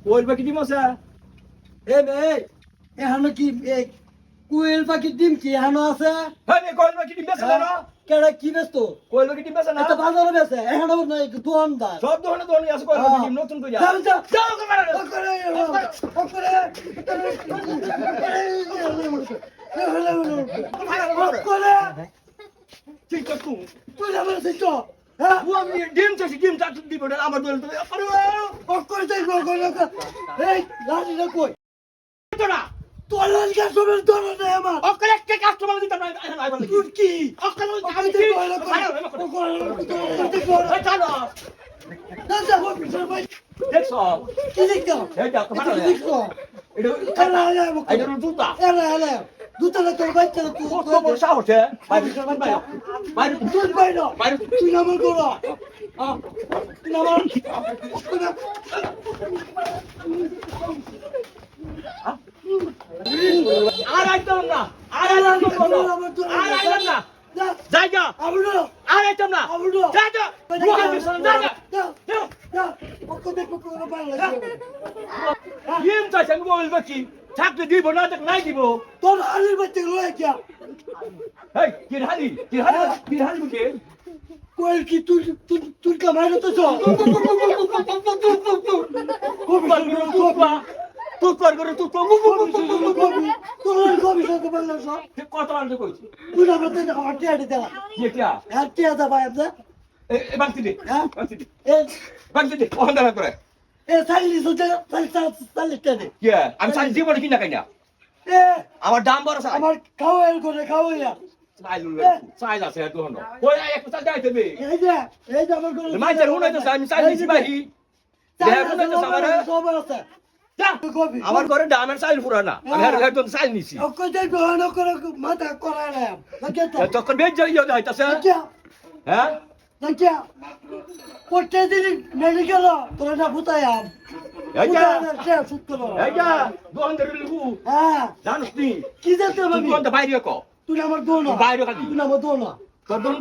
কোয়েল পাখি ডিম আছে এ মেয়ে এখানে কি কুয়েল পাখির ডিম কি এখানে আছে হ্যাঁ কোয়েল পাখি ডিম বেছে না কেডা কি ব্যস্ত কোয়েল পাখি ডিম বেছে না এত বাজারে বেছে এখানে দোকানদার সব ধরনের আছে কোয়েল পাখি ডিম নতুন করে যাও যাও যাও ঠিক তো তুই আমার শিখছো হ্যাঁ আমি ডিম চাইছি ডিম চাইছি দিব না আমার দল আরে করে তাই এই লাঠিটা কই না তোর লাগা সবের দর না আমার ওকে একটা কাস্টমার দিতে না তুই কি ওকে আমি তো চলো দাদা অফিসার ভাই দেখছো কি দেখছো এই দেখো ভালো দেখছো এটা এটা জুতা এলা দুতলা তোর বাচ্চা তুই কত বড় সাহস বাইরে বাইরে তুই বাইরে বাইরে তুই আমার গোড়া তুই আমার আর আইতাম না আর আইতাম না জায়গা আবুলো আর আইতাম না আবুলো জায়গা ডিম চাইছি আমি বলবো কি থাকলে দিব না দেখ নাই দিব তোর হালির বাচ্চা লয় কি এই কিরহালি বুঝে কোয়েল কি তুই তুই কামাই তো চল তুতবার করে তুত তোর কবি সাথে বললা সব কত আনতে কইছি তুই না বলতে আমার টিয়া দিলা এটা হ্যাঁ টিয়া দা ভাই আপনি এ বাকি দে হ্যাঁ বাকি দে এ বাকি দে ওখান দাঁড়া করে এ সাইলি সুতে সাইলি টিয়া কি আমি সাইজ দিব নাকি না কাইনা এ আমার দাম বড় সাইজ আমার খাওয়াই করে খাওয়াইয়া সাইজ আছে তো হনো ওই এক সাইজ যাইতে বে এই যে আমার করে মাইজার হুনাই তো আমি সাইজ দিছি ভাই দেখ হুনাই তো আমার সব আছে কবি আমার ঘরে দামের সাইজ পুরা না আমি আর তো সাইজ নিছি ওকে যাই গহনা করে মাথা করায় না নাকি তখন বেজ যাই যাইতাছে হ্যাঁ নাকি পড়তে দিলি মেডিকেল তোরা না ভুতায়াম এইটা সুত করো এইটা দোকানদার লিখু হ্যাঁ জানিস নি কি যেতে তুই ভাবি কোনটা বাইরে কো তুই আমার দোনো বাইরে খালি তুই আমার দোনো তোর দোকান